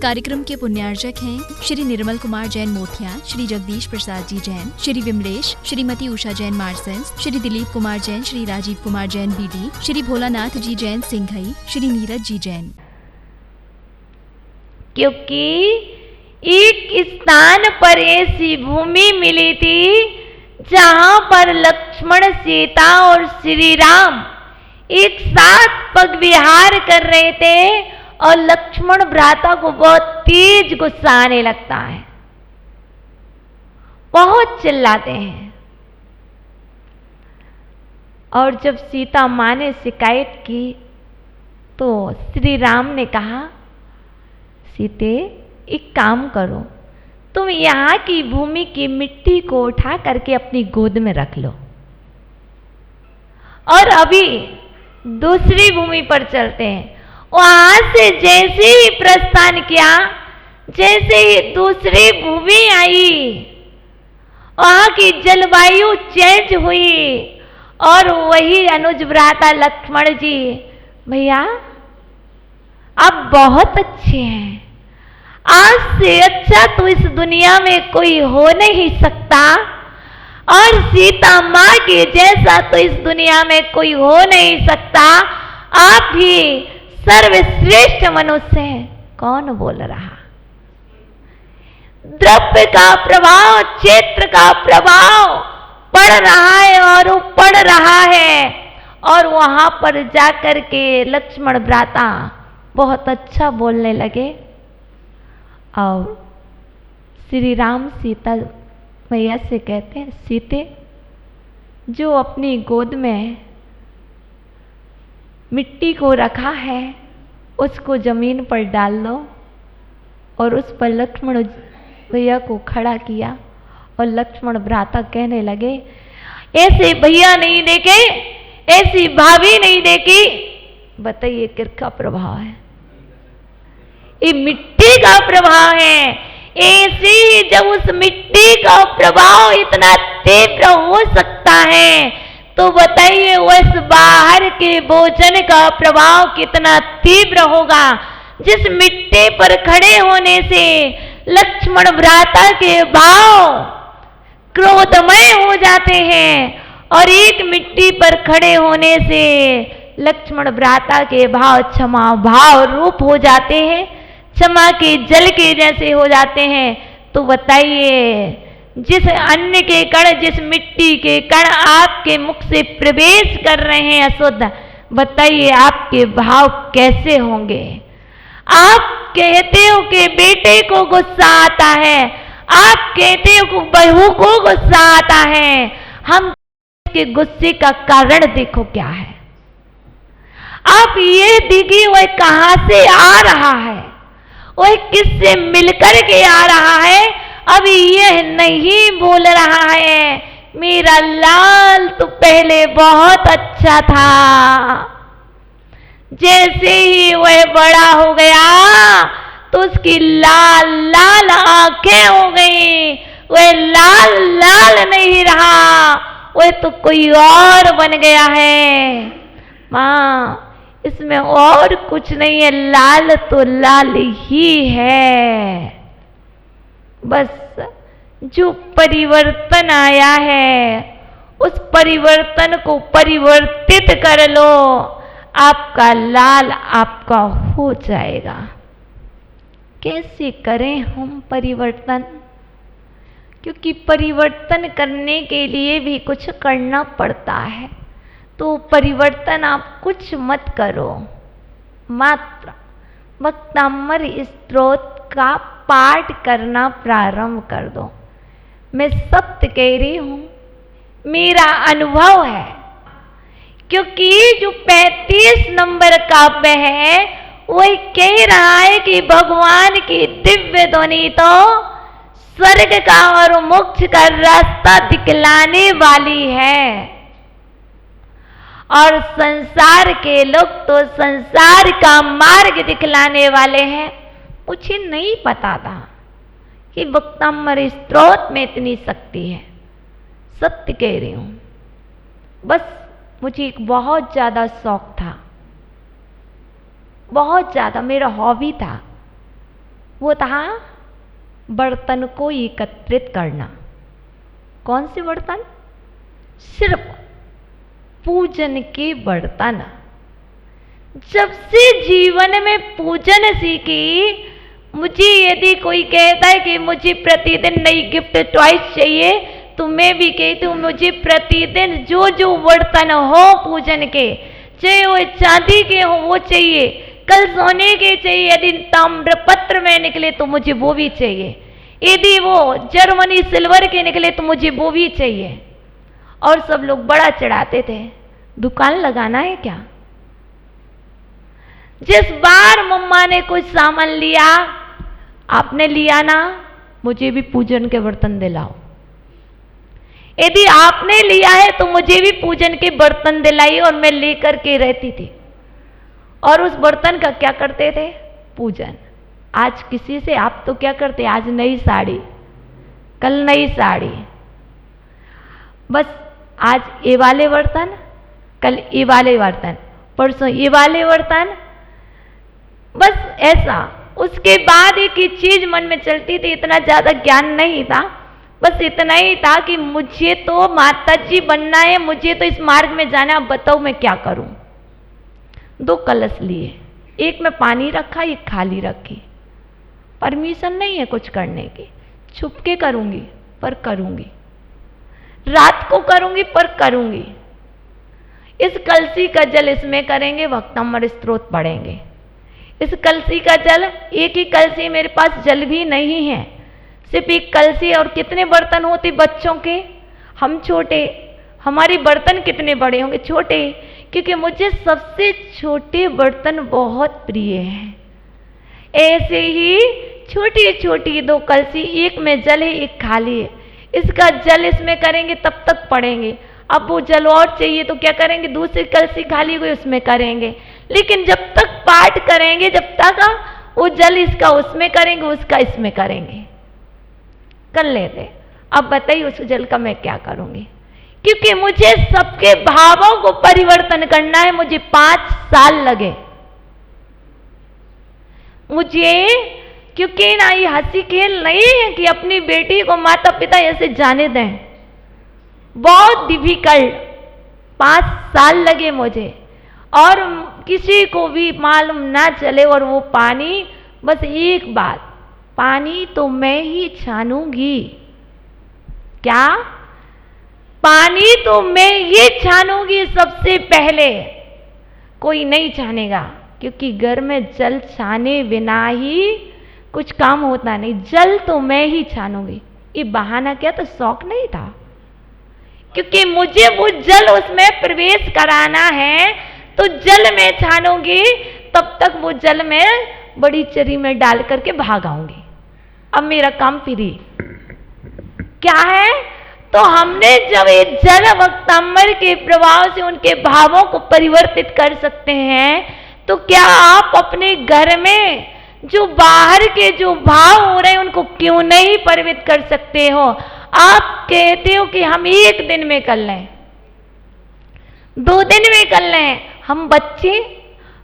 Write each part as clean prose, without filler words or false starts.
कार्यक्रम के पुण्यार्चक हैं श्री निर्मल कुमार जैन मोथिया, श्री जगदीश प्रसाद जी जैन, श्री विमलेश, श्रीमती उषा जैन मार्सेंस, श्री दिलीप कुमार जैन, श्री राजीव कुमार जैन बीडी, श्री भोलानाथ जी जैन सिंघई, श्री नीरज जी जैन। क्योंकि एक स्थान पर ऐसी भूमि मिली थी जहां पर लक्ष्मण, सीता और श्री राम एक साथ पग विहार कर रहे थे और लक्ष्मण भ्राता को बहुत तेज गुस्सा आने लगता है, बहुत चिल्लाते हैं। और जब सीता मां ने शिकायत की तो श्री राम ने कहा, सीते एक काम करो, तुम यहाँ की भूमि की मिट्टी को उठा करके अपनी गोद में रख लो और अभी दूसरी भूमि पर चलते हैं। वहां से जैसे ही प्रस्थान किया, जैसे ही दूसरी भूमि आई, वहां की जलवायु चेंज हुई और वही अनुज भ्राता लक्ष्मण जी, भैया आप बहुत अच्छे हैं, आज से अच्छा तो इस दुनिया में कोई हो नहीं सकता और सीता मां के जैसा तो इस दुनिया में कोई हो नहीं सकता, आप ही सर्वश्रेष्ठ मनुष्य हैं। कौन बोल रहा? द्रव्य का प्रभाव, क्षेत्र का प्रभाव पड़ रहा है और वो पड़ रहा है। और वहां पर जाकर के लक्ष्मण भ्राता बहुत अच्छा बोलने लगे और श्री राम सीता मैया से कहते हैं, सीते जो अपनी गोद में मिट्टी को रखा है उसको जमीन पर डाल दो। और उस पर लक्ष्मण भैया को खड़ा किया और लक्ष्मण भ्राता कहने लगे, ऐसे भैया नहीं देखे, ऐसी भाभी नहीं देखी। बताइए किसका प्रभाव है? ये मिट्टी का प्रभाव है। ऐसे ही जब उस मिट्टी का प्रभाव इतना तीव्र हो सकता है तो बताइए उस बाहर के भोजन का प्रभाव कितना तीव्र होगा। जिस मिट्टी पर खड़े होने से लक्ष्मण भ्राता के भाव क्रोधमय हो जाते हैं और एक मिट्टी पर खड़े होने से लक्ष्मण भ्राता के भाव क्षमा भाव रूप हो जाते हैं, क्षमा के जल के जैसे हो जाते हैं। तो बताइए जिस अन्न के कण, जिस मिट्टी के कण आपके मुख से प्रवेश कर रहे हैं अशुद्ध, बताइए आपके भाव कैसे होंगे? आप कहते हो कि बेटे को गुस्सा आता है, आप कहते हो कि बहू को गुस्सा आता है, हम के गुस्से का कारण देखो क्या है। आप ये देखिए वह कहां से आ रहा है, वह किससे मिलकर के आ रहा है। अभी यह नहीं बोल रहा है मेरा लाल तो पहले बहुत अच्छा था, जैसे ही वह बड़ा हो गया तो उसकी लाल लाल आंखें हो गई, वह लाल लाल नहीं रहा, वह तो कोई और बन गया है। माँ इसमें और कुछ नहीं है, लाल तो लाल ही है। बस जो परिवर्तन आया है उस परिवर्तन को परिवर्तित कर लो, आपका लाल आपका हो जाएगा। कैसे करें हम परिवर्तन? क्योंकि परिवर्तन करने के लिए भी कुछ करना पड़ता है। तो परिवर्तन आप कुछ मत करो, मात्र भक्तामृत स्तोत्र का पाठ करना प्रारंभ कर दो। मैं सत्य कह रही हूं, मेरा अनुभव है। क्योंकि जो 35 नंबर काव्य है वही कह रहा है कि भगवान की दिव्य ध्वनि तो स्वर्ग का और मोक्ष का रास्ता दिखलाने वाली है और संसार के लोग तो संसार का मार्ग दिखलाने वाले हैं। मुझे नहीं पता था कि भक्तामृत स्तोत्र में इतनी शक्ति है। सत्य कह रही हूं, बस मुझे एक बहुत ज़्यादा शौक था, बहुत ज़्यादा मेरा हॉबी था। वो था बर्तन को एकत्रित करना। कौन से बर्तन? सिर्फ पूजन के बर्तन। जब से जीवन में पूजन सीखी, मुझे यदि कोई कहता है कि मुझे प्रतिदिन नई गिफ्ट टॉयज चाहिए, तो मैं भी कहती हूँ मुझे प्रतिदिन जो जो बर्तन हो पूजन के, चाहे वो चांदी के हो वो चाहिए, कल सोने के चाहिए, यदि ताम्रपत्र में निकले तो मुझे वो भी चाहिए, यदि वो जर्मनी सिल्वर के निकले तो मुझे वो भी चाहिए। और सब लोग बड़ा चढ़ाते थे। दुकान लगाना है क्या? जिस बार मम्मा ने कुछ सामान लिया, आपने लिया ना, मुझे भी पूजन के बर्तन दिलाओ। यदि आपने लिया है तो मुझे भी पूजन के बर्तन दिलाइए। और मैं लेकर के रहती थी। और उस बर्तन का क्या करते थे? पूजन। आज किसी से आप तो क्या करते? आज नई साड़ी, कल नई साड़ी, बस आज ये वाले बर्तन, कल ये वाले बर्तन, परसों ये वाले बर्तन, बस ऐसा। उसके बाद एक ही चीज मन में चलती थी, इतना ज्यादा ज्ञान नहीं था, बस इतना ही था कि मुझे तो माता जी बनना है, मुझे तो इस मार्ग में जाना, अब बताओ मैं क्या करूं। 2 कलश लिए, एक में पानी रखा, एक खाली रखी। परमिशन नहीं है कुछ करने की, छुपके करूंगी पर करूंगी, रात को करूंगी पर करूंगी। इस कलसी का जल इसमें करेंगे, भक्तमृत स्तोत्र पढ़ेंगे। इस कलसी का जल, एक ही कलसी, मेरे पास जल भी नहीं है, सिर्फ एक कलसी। और कितने बर्तन होते बच्चों के? हम छोटे, हमारे बर्तन कितने बड़े होंगे? छोटे, क्योंकि मुझे सबसे छोटे बर्तन बहुत प्रिय हैं। ऐसे ही छोटी छोटी 2 कलसी, एक में जल है, एक खाली है। इसका जल इसमें करेंगे, तब तक पढ़ेंगे। अब वो जल और चाहिए तो क्या करेंगे? दूसरी कलसी खाली हुई उसमें करेंगे। लेकिन जब तक पाठ करेंगे, जब तक वो जल इसका उसमें करेंगे, उसका इसमें करेंगे, कर लेते। अब बताइए उस जल का मैं क्या करूंगी? क्योंकि मुझे सबके भावों को परिवर्तन करना है। मुझे 5 साल लगे मुझे, क्योंकि ना ये हंसी खेल नहीं है कि अपनी बेटी को माता पिता ऐसे जाने दें। बहुत डिफिकल्ट 5 साल लगे मुझे, और किसी को भी मालूम ना चले। और वो पानी, बस एक बात, पानी तो मैं ही छानूंगी। क्या? पानी तो मैं ये छानूंगी सबसे पहले, कोई नहीं छानेगा। क्योंकि घर में जल छाने बिना ही कुछ काम होता नहीं। जल तो मैं ही छानूंगी। ये बहाना क्या था? शौक नहीं था, क्योंकि मुझे वो जल उसमें प्रवेश कराना है, तो जल में छानूंगी। तब तक वो जल में बड़ी चरी में डाल करके भाग आऊंगी। अब मेरा काम फ्री। क्या है? तो हमने जब ये जल भक्तमृत के प्रभाव से उनके भावों को परिवर्तित कर सकते हैं, तो क्या आप अपने घर में जो बाहर के जो भाव हो रहे हैं उनको क्यों नहीं परिवर्तित कर सकते हो? आप कहते हो कि हम 1 दिन में कर लें, 2 दिन में कर लें। हम बच्चे,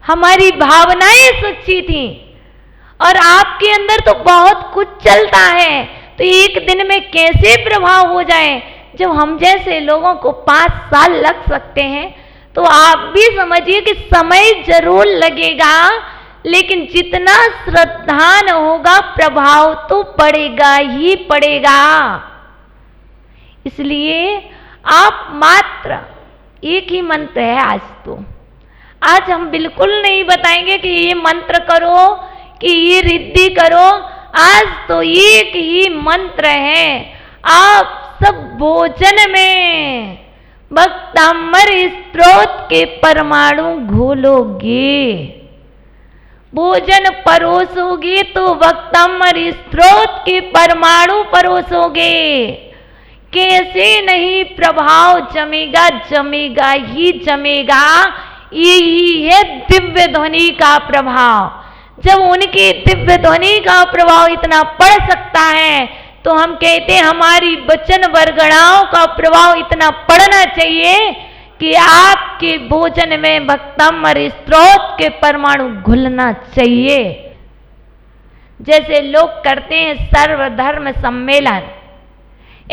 हमारी भावनाएं सच्ची थी, और आपके अंदर तो बहुत कुछ चलता है, तो 1 दिन में कैसे प्रभाव हो जाए? जब हम जैसे लोगों को 5 साल लग सकते हैं, तो आप भी समझिए कि समय जरूर लगेगा, लेकिन जितना श्रद्धान होगा प्रभाव तो पड़ेगा ही पड़ेगा। इसलिए आप मात्र एक ही मंत्र है आज तो। आज हम बिल्कुल नहीं बताएंगे कि ये मंत्र करो, कि ये रिद्धि करो। आज तो एक ही मंत्र है। आप सब भोजन में भक्तमृत स्तोत्र के परमाणु घोलोगे, भोजन परोसोगे तो भक्तमृत स्तोत्र के परमाणु परोसोगे। कैसे नहीं प्रभाव जमेगा? जमेगा ही जमेगा। यही है दिव्य ध्वनि का प्रभाव। जब उनकी दिव्य ध्वनि का प्रभाव इतना पड़ सकता है, तो हम कहते हैं हमारी वचन वरगणाओं का प्रभाव इतना पड़ना चाहिए कि आपके भोजन में भक्तमृत स्तोत्र के परमाणु घुलना चाहिए। जैसे लोग करते हैं सर्वधर्म सम्मेलन,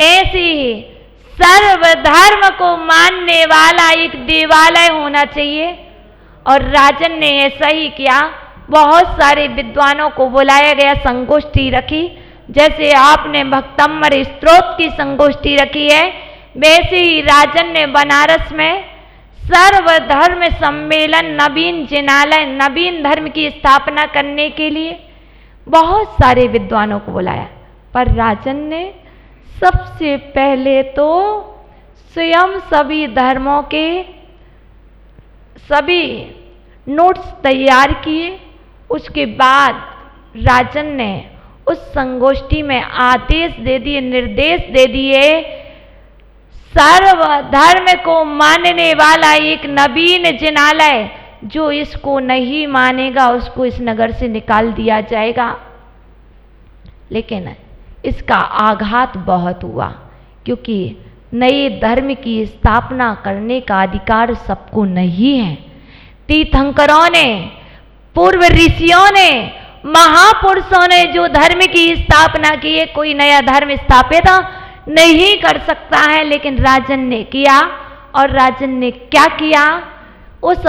ऐसे ही सर्वधर्म को मानने वाला एक देवालय होना चाहिए। और राजन ने ऐसा ही किया, बहुत सारे विद्वानों को बुलाया गया, संगोष्ठी रखी। जैसे आपने भक्तम्बर स्तोत्र की संगोष्ठी रखी है, वैसे ही राजन ने बनारस में सर्वधर्म सम्मेलन, नवीन जिनालय, नवीन धर्म की स्थापना करने के लिए बहुत सारे विद्वानों को बुलाया। पर राजन ने सबसे पहले तो स्वयं सभी धर्मों के सभी नोट्स तैयार किए। उसके बाद राजन ने उस संगोष्ठी में आदेश दे दिए, निर्देश दे दिए, सर्वधर्म को मानने वाला एक नवीन जिनालय, जो इसको नहीं मानेगा उसको इस नगर से निकाल दिया जाएगा। लेकिन इसका आघात बहुत हुआ, क्योंकि नए धर्म की स्थापना करने का अधिकार सबको नहीं है। तीर्थंकरों ने, पूर्व ऋषियों ने, महापुरुषों ने जो धर्म की स्थापना की है, कोई नया धर्म स्थापित नहीं कर सकता है। लेकिन राजन ने किया, और राजन ने क्या किया, उस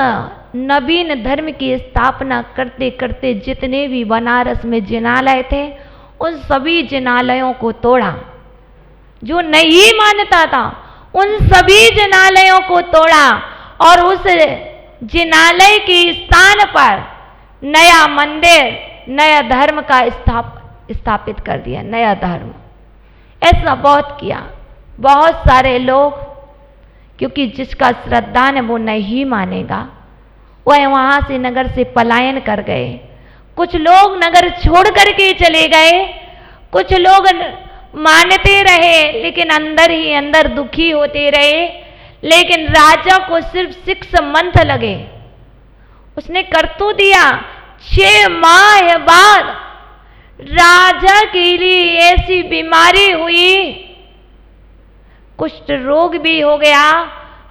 नवीन धर्म की स्थापना करते करते जितने भी बनारस में जिनालय थे, उन सभी जिनालयों को तोड़ा। जो नहीं मानता था उन सभी जिनालयों को तोड़ा, और उस जिनालय के स्थान पर नया मंदिर, नया धर्म का स्थापित कर दिया, नया धर्म। ऐसा बहुत किया। बहुत सारे लोग, क्योंकि जिसका श्रद्धा है वो नहीं मानेगा, वह वहाँ से नगर से पलायन कर गए। कुछ लोग नगर छोड़ करके चले गए, कुछ लोग मानते रहे लेकिन अंदर ही अंदर दुखी होते रहे। लेकिन राजा को सिर्फ 6 मंथ लगे, उसने कर तो दिया। 6 माह बाद राजा के लिए ऐसी बीमारी हुई, कुष्ठ रोग भी हो गया,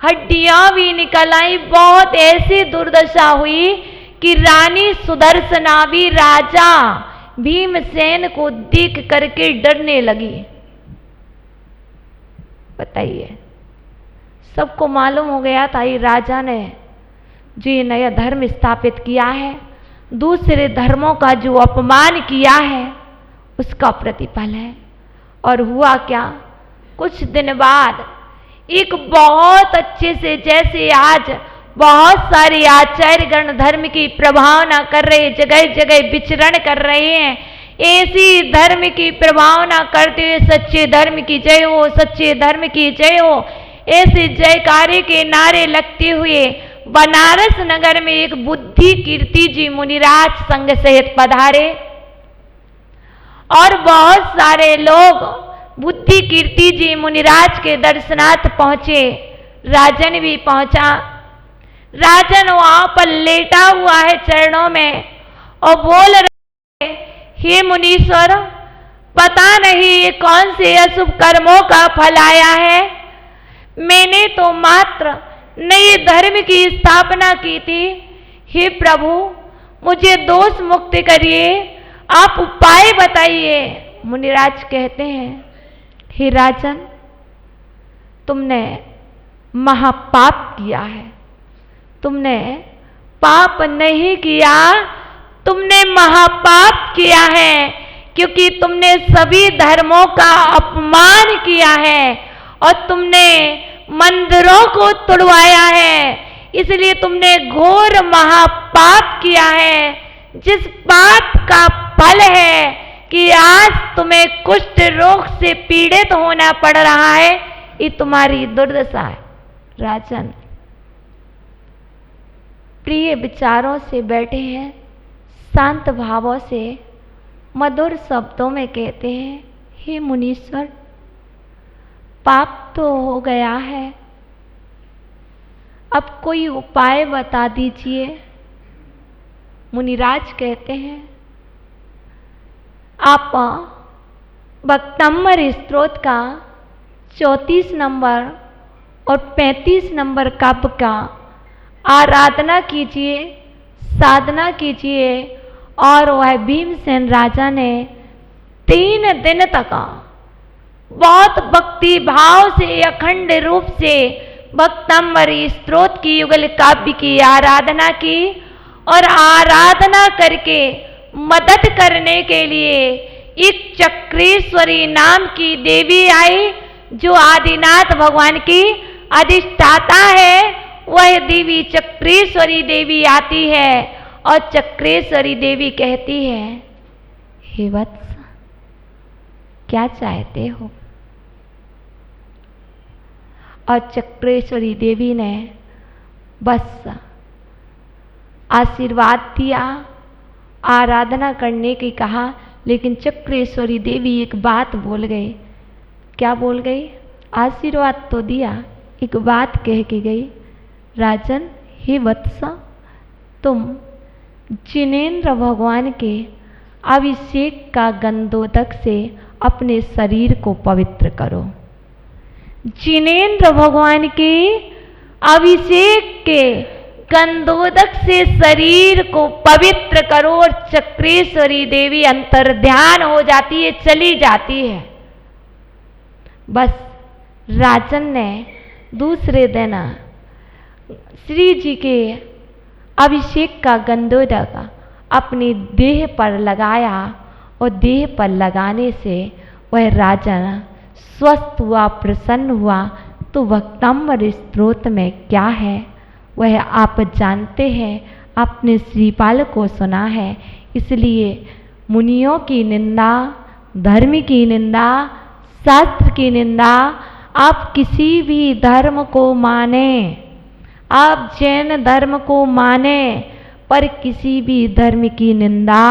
हड्डियां भी निकल आई, बहुत ऐसी दुर्दशा हुई कि रानी सुदर्शना भी राजा भीमसेन को देख करके डरने लगी। बताइए, सबको मालूम हो गया था ये राजा ने जो ये नया धर्म स्थापित किया है, दूसरे धर्मों का जो अपमान किया है, उसका प्रतिफल है। और हुआ क्या, कुछ दिन बाद एक बहुत अच्छे से, जैसे आज बहुत सारे आचार्यगण धर्म की प्रभावना कर रहे, जगह जगह विचरण कर रहे हैं, ऐसी धर्म की प्रभावना करते हुए सच्चे धर्म की जय हो, सच्चे धर्म की जय हो, ऐसे जयकारे के नारे लगते हुए बनारस नगर में एक बुद्धि कीर्ति जी मुनिराज संग सहित पधारे। और बहुत सारे लोग बुद्धि कीर्ति जी मुनिराज के दर्शनार्थ पहुंचे। राजन भी पहुंचा। राजन वहां पर लेटा हुआ है चरणों में और बोल रहे, हे मुनीश्वर, पता नहीं ये कौन से अशुभ कर्मों का फल आया है। मैंने तो मात्र नए धर्म की स्थापना की थी। हे प्रभु, मुझे दोष मुक्त करिए, आप उपाय बताइए। मुनिराज कहते हैं, हे राजन, तुमने महापाप किया है। तुमने पाप नहीं किया, तुमने महापाप किया है, क्योंकि तुमने सभी धर्मों का अपमान किया है और तुमने मंदिरों को तुड़वाया है, इसलिए तुमने घोर महापाप किया है, जिस पाप का फल है कि आज तुम्हें कुष्ठ रोग से पीड़ित होना पड़ रहा है। ये तुम्हारी दुर्दशा है। राजन प्रिय विचारों से बैठे हैं, शांत भावों से मधुर शब्दों में कहते हैं, हे मुनीश्वर, पाप तो हो गया है, अब कोई उपाय बता दीजिए। मुनिराज कहते हैं, आप भक्तम्बर स्तोत्र का 34 नंबर और 35 नंबर काव्य का आराधना कीजिए, साधना कीजिए और वह भीमसेन राजा ने 3 दिन तक बहुत भक्ति भाव से अखंड रूप से भक्तांबरी स्तोत्र की युगल काव्य की आराधना की और आराधना करके मदद करने के लिए एक चक्रेश्वरी नाम की देवी आई जो आदिनाथ भगवान की अधिष्ठाता है। वह देवी चक्रेश्वरी देवी आती है और चक्रेश्वरी देवी कहती है, हे वत्स क्या चाहते हो? और चक्रेश्वरी देवी ने बस आशीर्वाद दिया, आराधना करने की कहा, लेकिन चक्रेश्वरी देवी एक बात बोल गई। क्या बोल गई? आशीर्वाद तो दिया, एक बात कह के गई, राजन हे वत्सा, तुम जिनेंद्र भगवान के अभिषेक का गंधोदक से अपने शरीर को पवित्र करो। जिनेंद्र भगवान के अभिषेक के गंधोदक से शरीर को पवित्र करो। और चक्रेश्वरी देवी अंतर्ध्यान हो जाती है, चली जाती है। बस राजन ने दूसरे दिन श्री जी के अभिषेक का गंधोदक अपनी देह पर लगाया और देह पर लगाने से वह राजन स्वस्थ हुआ, प्रसन्न हुआ। तो भक्तांबर स्तोत्र में क्या है वह आप जानते हैं, आपने श्रीपाल को सुना है। इसलिए मुनियों की निंदा, धर्म की निंदा, शास्त्र की निंदा, आप किसी भी धर्म को माने, आप जैन धर्म को माने, पर किसी भी धर्म की निंदा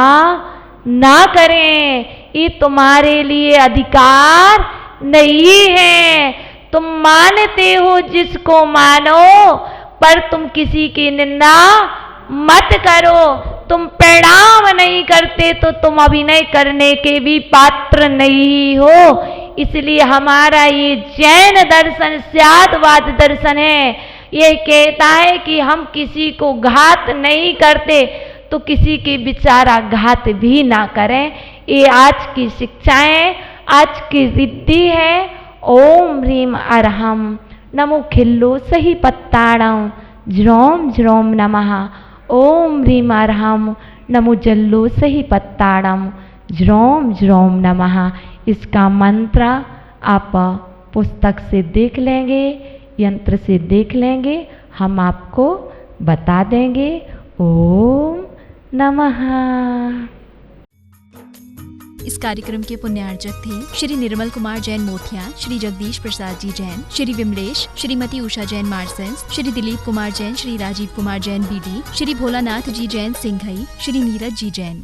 ना करें। ये तुम्हारे लिए अधिकार नहीं है। तुम मानते हो जिसको मानो, पर तुम किसी की निंदा मत करो। तुम प्रणाम नहीं करते तो तुम अभिनय करने के भी पात्र नहीं हो। इसलिए हमारा ये जैन दर्शन शादवाद दर्शन है, ये कहता है कि हम किसी को घात नहीं करते तो किसी की बेचारा घात भी ना करें। ये आज की शिक्षाएं, आज की रिद्धि है। ओम ह्रीम अरहम नमो खिल्लो सही पत्ताड़म ज्रोम ज्रोम नमः। ओम ह्रीम अरहम नमो जल्लो सही पत्ताड़म ज्रोम ज्रोम नमः। इसका मंत्र आप पुस्तक से देख लेंगे, यंत्र से देख लेंगे, हम आपको बता देंगे। ओम नमः। इस कार्यक्रम के पुण्यार्चक थे श्री निर्मल कुमार जैन मोथिया, श्री जगदीश प्रसाद जी जैन, श्री विमलेश, श्रीमती उषा जैन मार्सेंस, श्री दिलीप कुमार जैन, श्री राजीव कुमार जैन बीडी, श्री भोलानाथ जी जैन सिंघई, श्री नीरज जी जैन।